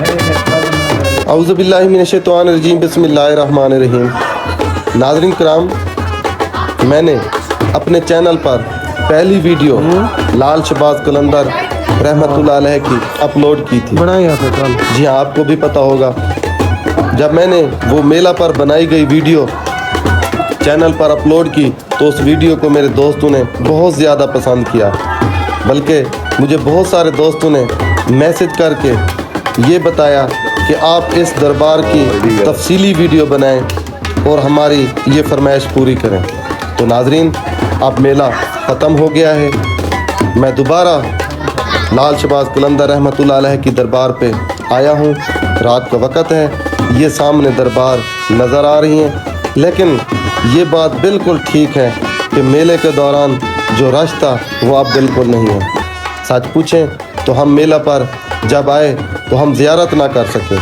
औज़ु बिल्लाहि मिनश्शैतानिर्रजीम बिस्मिल्लाहिर्रहमानिर्रहीम। नाज़रीन कराम, मैंने अपने चैनल पर पहली वीडियो लाल शहबाज कलंदर रहमतुल्लाह अलैह की अपलोड की थी। जी हाँ, आपको भी पता होगा। जब मैंने वो मेला पर बनाई गई वीडियो चैनल पर अपलोड की तो उस वीडियो को मेरे दोस्तों ने बहुत ज़्यादा पसंद किया, बल्कि मुझे बहुत सारे दोस्तों ने मैसेज करके ये बताया कि आप इस दरबार की तफसीली वीडियो बनाएं और हमारी ये फरमाइश पूरी करें। तो नाजरीन, अब मेला ख़त्म हो गया है। मैं दोबारा लाल शहबाज कलंदर रहमतुल्लाह अलैह की दरबार पे आया हूँ। रात का वक़्त है, ये सामने दरबार नज़र आ रही हैं, लेकिन ये बात बिल्कुल ठीक है कि मेले के दौरान जो रश था वो अब बिल्कुल नहीं है। सच पूछें तो हम मेला पर जब आए तो हम ज़ियारत ना कर सके,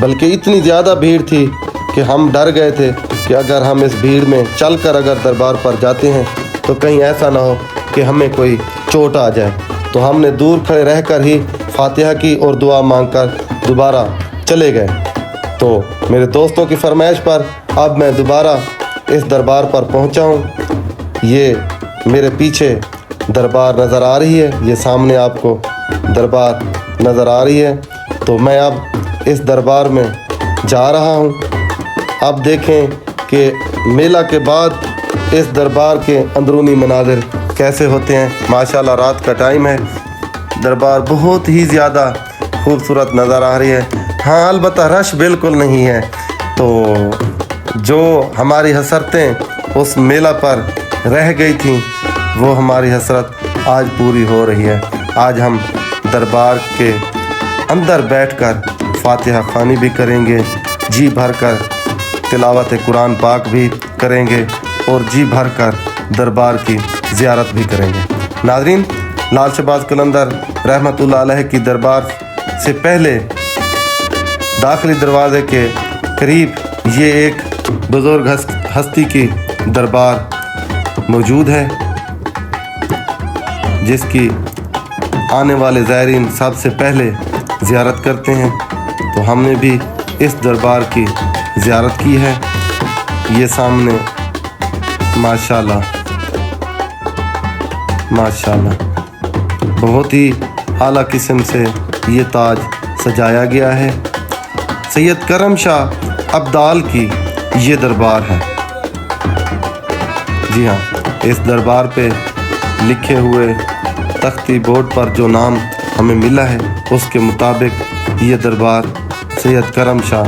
बल्कि इतनी ज़्यादा भीड़ थी कि हम डर गए थे कि अगर हम इस भीड़ में चलकर अगर दरबार पर जाते हैं तो कहीं ऐसा ना हो कि हमें कोई चोट आ जाए। तो हमने दूर खड़े रहकर ही फातिहा की और दुआ मांगकर दोबारा चले गए। तो मेरे दोस्तों की फरमाइश पर अब मैं दोबारा इस दरबार पर पहुंचा हूं। ये मेरे पीछे दरबार नज़र आ रही है, ये सामने आपको दरबार नज़र आ रही है। तो मैं अब इस दरबार में जा रहा हूं। अब देखें कि मेला के बाद इस दरबार के अंदरूनी मनाज़िर कैसे होते हैं। माशाल्लाह रात का टाइम है, दरबार बहुत ही ज़्यादा खूबसूरत नज़र आ रही है। हाँ, अलबत्ता रश बिल्कुल नहीं है। तो जो हमारी हसरतें उस मेला पर रह गई थी वो हमारी हसरत आज पूरी हो रही है। आज हम दरबार के अंदर बैठकर फातिहा ख़वानी भी करेंगे, जी भर कर तिलावत कुरान पाक भी करेंगे और जी भर कर दरबार की ज़ियारत भी करेंगे। नाज़रीन, लाल शहबाज कलंदर रहमतुल्लाह अलैह की दरबार से पहले दाखिली दरवाज़े के करीब ये एक बुज़ुर्ग हस्ती की दरबार मौजूद है, जिसकी आने वाले ज़ायरीन सबसे पहले ज़ियारत करते हैं। तो हमने भी इस दरबार की ज़ियारत की है। ये सामने माशाल्लाह माशाल्लाह बहुत ही आला किस्म से ये ताज सजाया गया है। सैयद करम शाह अब्दाल की ये दरबार है। जी हाँ, इस दरबार पे लिखे हुए तख्ती बोर्ड पर जो नाम हमें मिला है उसके मुताबिक ये दरबार सैयद करम शाह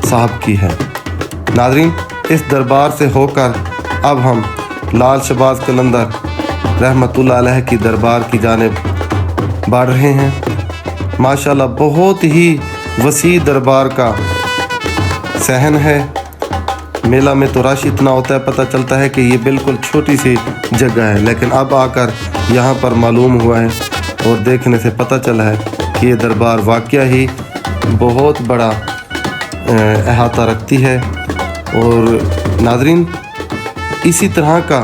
साहब की है। नाज़रीन, इस दरबार से होकर अब हम लाल शहबाज कलंदर रहमतुल्लाह अलैह की दरबार की जानिब बढ़ रहे हैं। माशाल्लाह बहुत ही वसी दरबार का सहन है। मेला में तो रश इतना होता है, पता चलता है कि ये बिल्कुल छोटी सी जगह है, लेकिन अब आकर यहाँ पर मालूम हुआ है और देखने से पता चला है कि ये दरबार वाक़या ही बहुत बड़ा अहाता रखती है। और नाज़रीन, इसी तरह का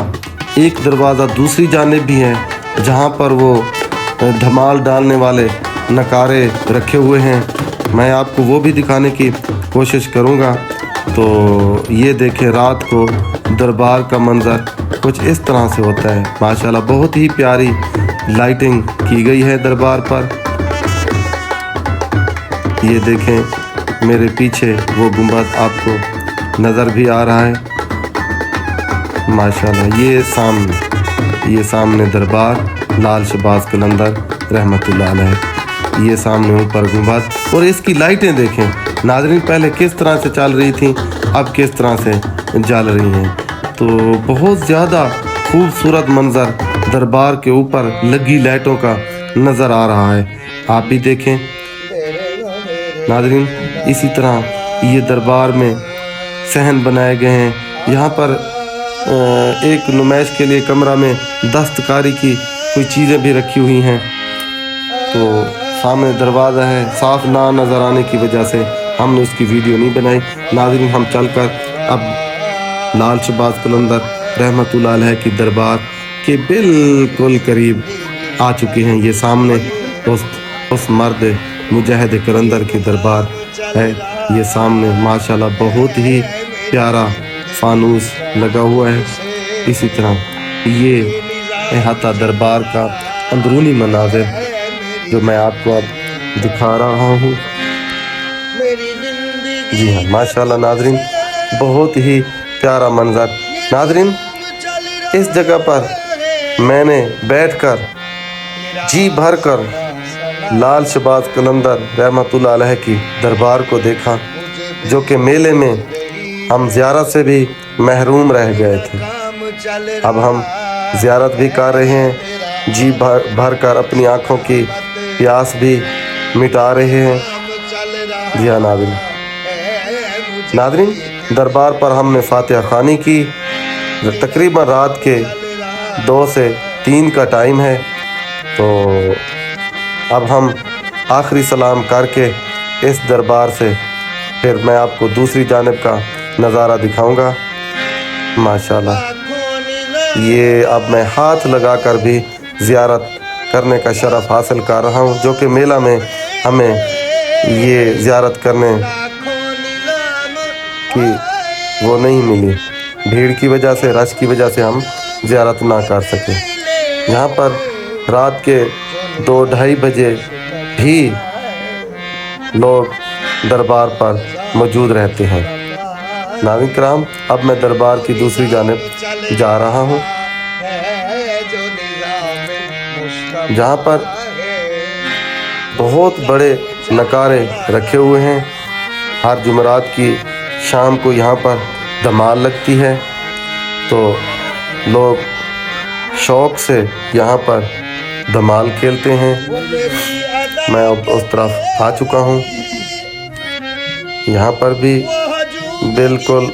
एक दरवाज़ा दूसरी जानिब भी है जहाँ पर वो धमाल डालने वाले नकारे रखे हुए हैं। मैं आपको वो भी दिखाने की कोशिश करूँगा। तो ये देखें, रात को दरबार का मंज़र कुछ इस तरह से होता है। माशाल्लाह बहुत ही प्यारी लाइटिंग की गई है दरबार पर। ये देखें मेरे पीछे वो गुंबद आपको नज़र भी आ रहा है। माशाल्लाह ये सामने दरबार लाल शहबाज कलंदर रहमतुल्लाह अलैह। ये सामने ऊपर गुंबद और इसकी लाइटें देखें नाज़रीन, पहले किस तरह से चल रही थी, अब किस तरह से जल रही हैं। तो बहुत ज़्यादा खूबसूरत मंज़र दरबार के ऊपर लगी लाइटों का नज़र आ रहा है। आप भी देखें नाज़रीन। इसी तरह ये दरबार में सहन बनाए गए हैं। यहाँ पर एक नुमाइश के लिए कमरा में दस्तकारी की कोई चीज़ें भी रखी हुई हैं। तो सामने दरवाज़ा है, साफ ना नज़र आने की वजह से हमने उसकी वीडियो नहीं बनाई। नाज़रीन, हम चलकर अब लाल शहबाज कलंदर रहमतुल्लाह अलैह की दरबार के बिल्कुल करीब आ चुके हैं। ये सामने उस मर्द मुजाहिद कलंदर की दरबार है। ये सामने माशाल्लाह बहुत ही प्यारा फानूस लगा हुआ है। इसी तरह ये अहाता दरबार का अंदरूनी मनाज़िर जो मैं आपको अब दिखा रहा हूँ। जी हाँ माशाल्लाह नाज़रीन, बहुत ही प्यारा मंजर। नाज़रीन, इस जगह पर मैंने बैठकर जी भर कर लाल शहबाज कलंदर रहमतुल्लाह अलैह की दरबार को देखा, जो कि मेले में हम ज़ियारत से भी महरूम रह गए थे। अब हम ज़ियारत भी कर रहे हैं, जी भर कर अपनी आँखों की प्यास भी मिटा रहे हैं। जी हाँ नाज़रीन, दरबार पर हमने फातिहा ख़ानी की। तकरीबन रात के 2 से 3 का टाइम है। तो अब हम आखिरी सलाम करके इस दरबार से फिर मैं आपको दूसरी जानिब का नज़ारा दिखाऊंगा। माशाल्लाह, ये अब मैं हाथ लगाकर भी ज़ियारत करने का शरफ़ हासिल कर रहा हूँ, जो कि मेला में हमें ये ज़ियारत करने की वो नहीं मिली। भीड़ की वजह से, रश की वजह से हम ज़ियारत ना कर सके। यहाँ पर रात के 2-2:30 बजे भी लोग दरबार पर मौजूद रहते हैं। नाज़रीन किराम, अब मैं दरबार की दूसरी जानिब जा रहा हूँ, जहाँ पर बहुत बड़े नकारे रखे हुए हैं। हर जुमेरात की शाम को यहाँ पर धमाल लगती है, तो लोग शौक़ से यहाँ पर धमाल खेलते हैं। मैं अब उस तरफ आ चुका हूँ। यहाँ पर भी बिल्कुल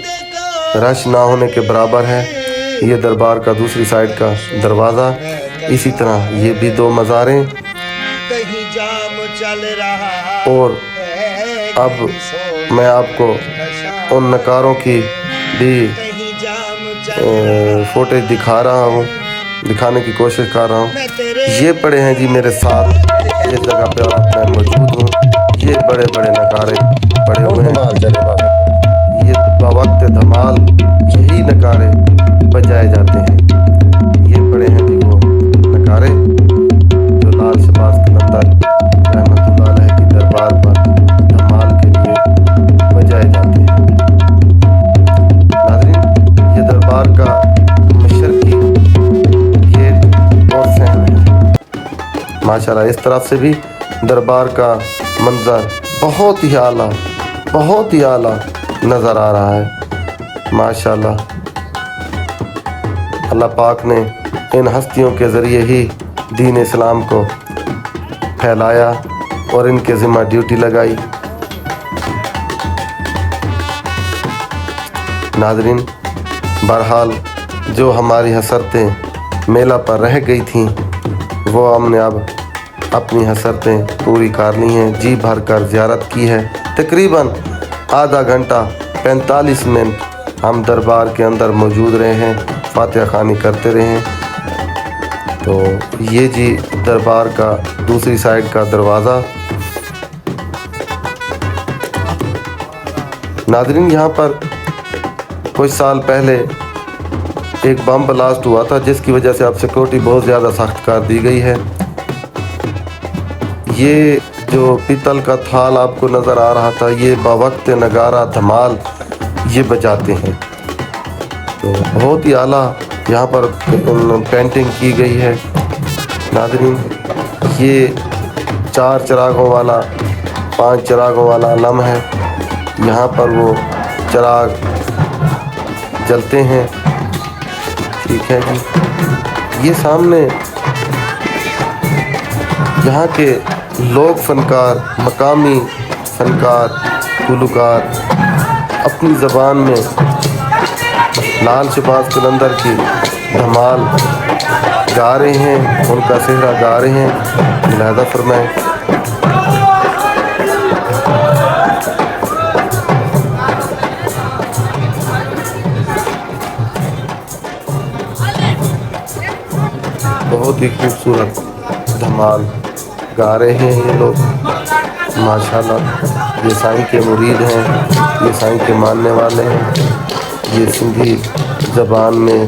रश ना होने के बराबर है। ये दरबार का दूसरी साइड का दरवाज़ा। इसी तरह ये भी 2 मज़ारें। और अब मैं आपको उन नकारों की भी फुटेज दिखा रहा हूँ, दिखाने की कोशिश कर रहा हूँ। ये पड़े हैं जी मेरे साथ, जिस जगह पे मैं मौजूद हूँ, ये बड़े बड़े नकारे पड़े हुए हैं। ये बवक्त धमाल यही नकारे बजाए जाते हैं। ये पड़े हैं जी वो नकारे जो लाल शहबाज कलंदर रहमतुल्लाह अलैह की दरबार पर धमाल के लिए बजाए जाते हैं। नाज़रीन, ये दरबार का मशरकी गेट और सहन है। माशाल्लाह, इस तरफ से भी दरबार का मंजर बहुत ही आला, बहुत ही आला नज़र आ रहा है। माशाल्लाह, अल्लाह पाक ने इन हस्तियों के ज़रिए ही दीन इस्लाम को फैलाया और इनके ज़िम्मा ड्यूटी लगाई। नाज़रीन, बहरहाल जो हमारी हसरतें मेला पर रह गई थीं, वो हमने अब अपनी हसरतें पूरी कर ली हैं। जी भर कर ज़ियारत की है। तकरीबन आधा घंटा 45 मिनट हम दरबार के अंदर मौजूद रहे हैं, फातिहा ख़ानी करते रहे हैं। तो ये जी दरबार का दूसरी साइड का दरवाज़ा। नाज़रीन, यहाँ पर कुछ साल पहले एक बम ब्लास्ट हुआ था, जिसकी वजह से अब सिक्योरिटी बहुत ज़्यादा सख्त कर दी गई है। ये जो पीतल का थाल आपको नज़र आ रहा था, ये बवक्त नगारा धमाल ये बजाते हैं। तो बहुत ही आला यहाँ पर पेंटिंग की गई है। नाज़रीन, ये 4 चिरागों वाला, 5 चिरागों वाला अलम है। यहाँ पर वो चिराग जलते हैं। ठीक है जी। ये सामने यहाँ के लोग फनकार, मकामी फनकार, गुलकार अपनी ज़बान में लाल शहबाज कलंदर की धमाल गा रहे हैं, उनका सेहरा गा रहे हैं। मुलाहिज़ा फरमाएं। बहुत ही खूबसूरत धमाल गा रहे हैं ये लोग। माशाल्लाह ये साईं के मुरीद हैं, ये साईं के मानने वाले हैं। ये सिंधी ज़बान में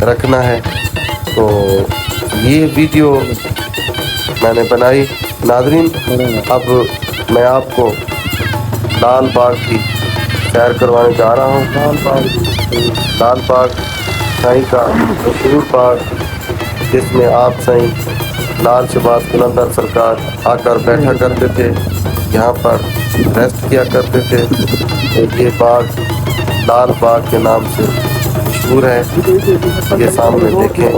रखना है। तो ये वीडियो मैंने बनाई। नाज़रीन, अब मैं आपको लाल बाग की सैर करवाने जा रहा हूँ। लाल बाग साईं का मशहूर बाग, जिसमें आप साईं लाल शहबाज कलंदर सरकार आकर बैठा करते थे, यहाँ पर रेस्ट किया करते थे। ये बाग लाल बाग के नाम से मशहूर है। ये सामने देखें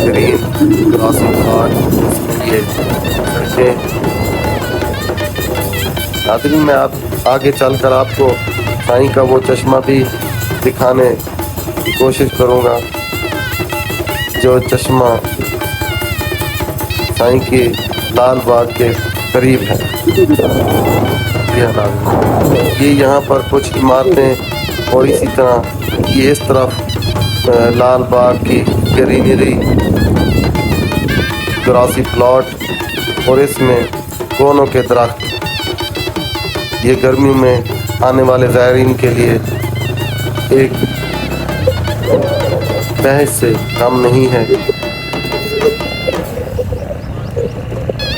ग्रीन क्रॉसिंग बाग, ये सड़कें। नाज़रीन, मैं आप आगे चलकर आपको साईं का वो चश्मा भी दिखाने की कोशिश करूँगा, जो चश्मा साईं के लाल बाग के करीब है। ये यहाँ पर कुछ इमारतें और इसी तरह ये इस तरफ लाल बाग की ग्रीनरी, ग्रासी प्लॉट और इसमें कोनों के दरख्त। ये गर्मी में आने वाले ज़ायरीन के लिए एक बहस से कम नहीं है,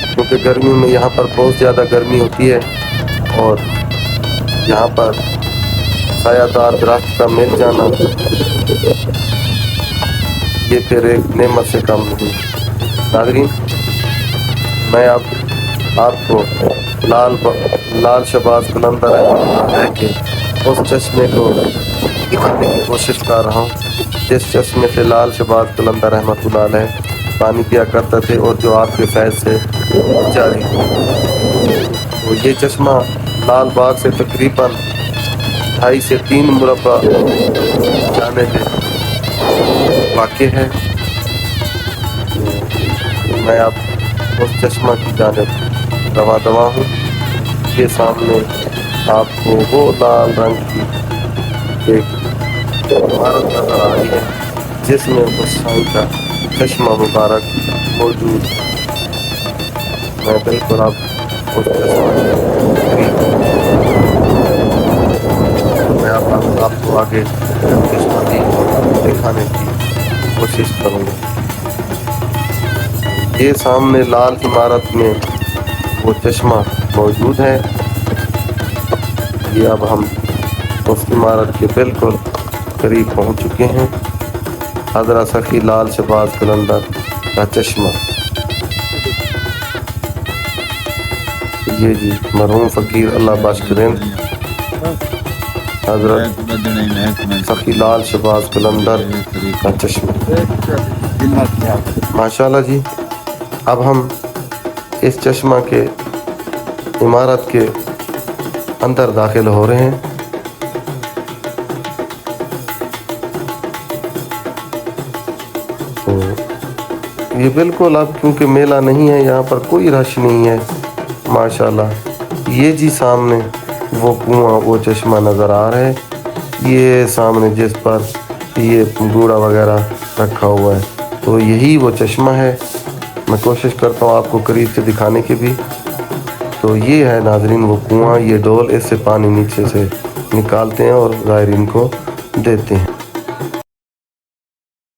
क्योंकि गर्मी में यहाँ पर बहुत ज़्यादा गर्मी होती है और यहाँ पर सायादार दरख्त का मिल जाना ये फिर एक नेमत से कम नहीं। नाज़रीन, मैं अब आपको लाल शहबाज कलंदर के उस चश्मे को दिखाने की कोशिश कर रहा हूँ, जिस चश्मे से लाल शहबाज कलंदर रहमतुल्लाह अलैह पानी पिया करते थे और जो आपके फैज़ से जारी। तो ये चश्मा लाल बाग से तकरीबन 2.5 से 3 मुरब्बा जाने में वाक़ई है। मैं अब उस चश्मा की जानिब दवा हूँ। ये सामने आपको वो लाल रंग की एक इमारत नज़र आ रही है, जिसमें उस साईं का चश्मा मुबारक मौजूद। मैं बिल्कुल अब उस चश्मा मैं आपको आगे चश्मा भी दिखाने की कोशिश करूँगा। ये सामने लाल इमारत में वो चश्मा मौजूद है। ये अब हम उस इमारत के बिल्कुल करीब पहुंच चुके हैं। हज़रत सखी लाल शहबाज कलंदर का चश्मा। ये जी मरहूम फ़कीर अल्लाह बख्श करें हज़रत सखी लाल शहबाज कलंदर का चश्मा। माशाल्लाह जी। अब हम इस चश्मा के इमारत के अंदर दाखिल हो रहे हैं। तो ये बिल्कुल अब क्योंकि मेला नहीं है, यहाँ पर कोई रश नहीं है माशाल्लाह। ये जी सामने वो कुआं, वो चश्मा नज़र आ रहा है। ये सामने जिस पर ये गूड़ा वगैरह रखा हुआ है, तो यही वो चश्मा है। मैं कोशिश करता हूँ आपको करीब से दिखाने की भी। तो ये है नाज़रीन वो कुआं, ये डोल, इससे पानी नीचे से निकालते हैं और ज़ायरीन को देते हैं।